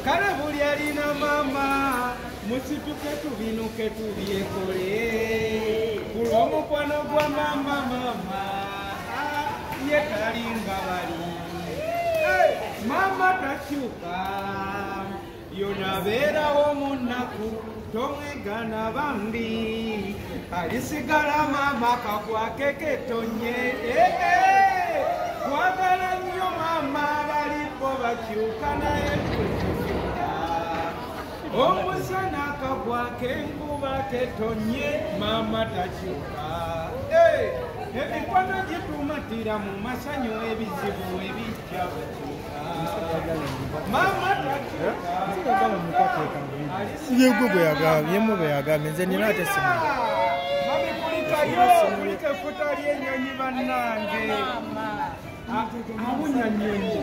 Karabuliarina mama musituke tubinuke tubyekole kulomo kwano gwa mama yekalinga bali mama takyuka yonabeerawo munaku tomwegana bambi alisigala mama kakwake ketonye kwagala nnyo mama balipo bakyuka naye omusana kagwake enkuba ketonye mama takyuka emikwano gitumatira mu masanyu ebizibu ebijja bakyuka mama takyuka nze nina ate simu kulika effuta ly'ennyonyi bannange amunya nnyonyi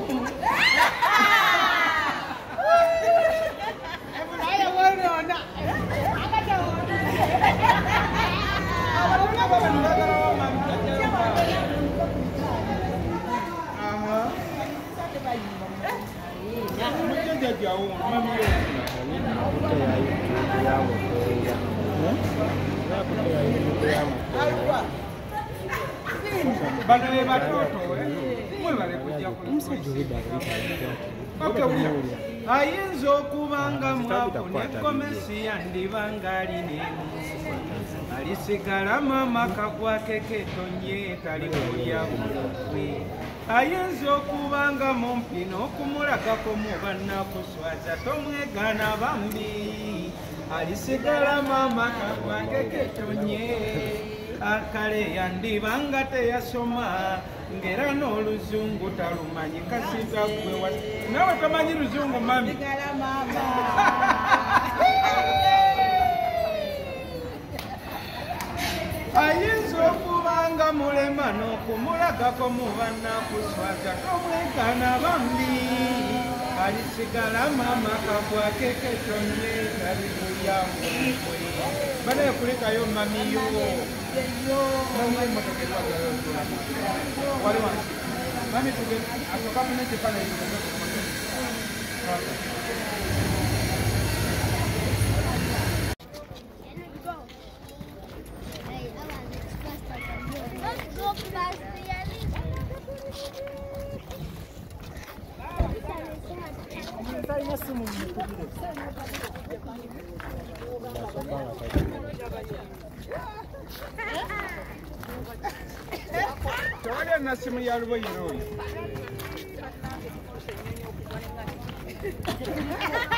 ayinza okubanga mwavu nekomesi yandibanga alinemu alisigala mama kakwake ketonye talikulya bulokwe ayinza okubanga mumpi n'okumulagako mubannakuswaza tomwegana bambi alisigala mama kakwake ketonye akale yandibanga teyasoma ngera n'oluzungu talumanyi kasiga gwe nawe tomanyi luzungu mami ayinza okubanga mulema n'okumulagako mu bannakuswaza tomwegana bambi alisigala mama kakwake ketonye talibuyamukwe banaye kulekayo mamiyo mami tuge atokamune kifana tewali na simu ya luboyiro oyo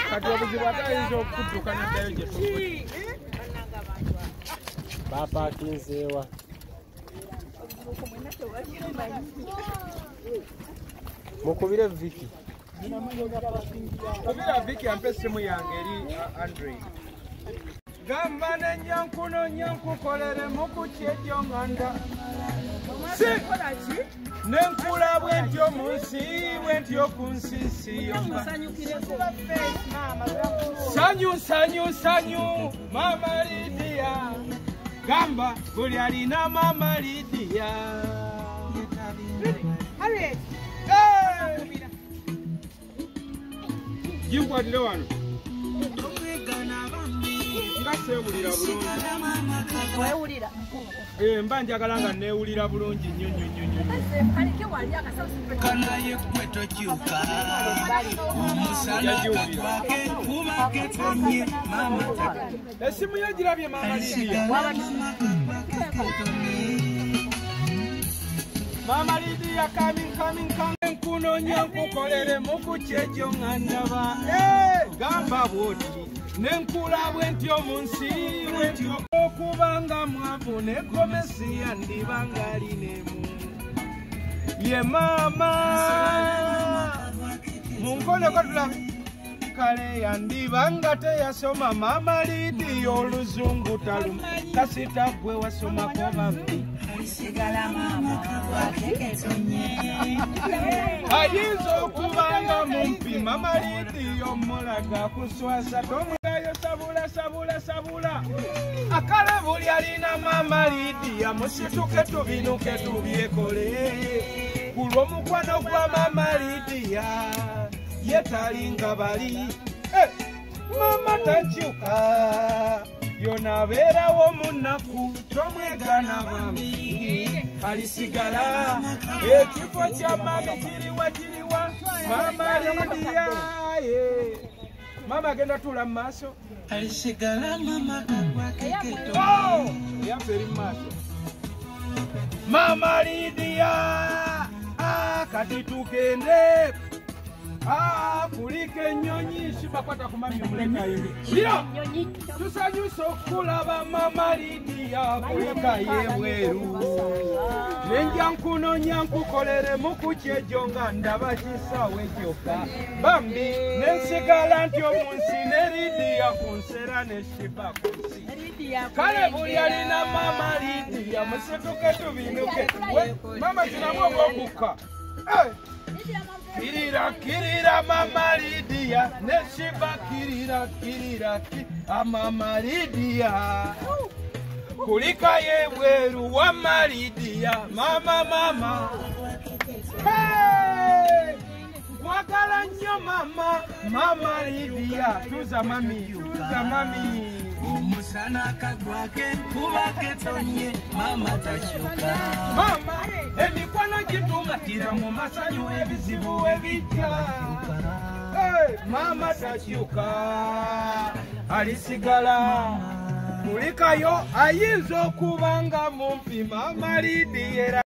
kati obuzibu atayinza okudduka naddayo gye bapakinzeewa mukubire Viki kubira Viki ampe simu yange eri Android gamba nenyankuno nyankukolere mukukyejjo nganda nenkula bwentyo mu nsi bwentyo ku nsi sanyu mama Lidia gamba buli alina mama Lidia jinkwatire wano ngasewulira bulungi mba njagala nga newulira bulungi nnyo kanaye kwe tokyuka esimu yo girabye mama Lidia mama Lidia coming nkunonya nkukolere mukukyejjo nga ndaba gamba bwoti nenkula bwentyo mu nsi bwentyo okubanga mwavu nekomesi yandibanga alinemu ye mama munkoleko tulabe kale yandibanga teyasoma Mama Lidia oluzungu taluma kasita gwe wasomako bambi ayinza okubanga mumpi Mama Lidia omulaga kuswasa tomugayo sabula akale buli alina Mama Lidia musituke tubinuke tubyekole kulw'omukwano gwa Mama Lidia yetalinga bali Mama takyuka yona abeerawo munaku tomwegana bambi alisigala ekifo kya mami kiriwa Mama Lidia Mama agenda tula mu maaso alisigala mama kakwakeketo yaferi mu maaso Mama Lidia kati tugende kulika ennyonyi sibakwata ku mami omulekayo tusanyusa okulaba Mama Lidia kulika yebweru nenja nkunonya nkukolere mukukyejo nga ndaba kisaawe kyokka bambi nensigala nti omunsi ne Lidia kunsera neshiba kunsi kale buli alina Mama Lidia musituke tubinuke mama kinamu obwokukka kirira Mama Lidia neshiba kirira Mama Lidia kulika yebweru wa Mama Lidia mama mwagala nnyo Mama Lidia tuza mami omusana kagwake kubake tonye Mama tashuka Mama emikwano gitumatira mu masanyu ebizibu ebijja Mama tashuka alisigala mulikayo ayinza okubanga mumpi Mama Lidia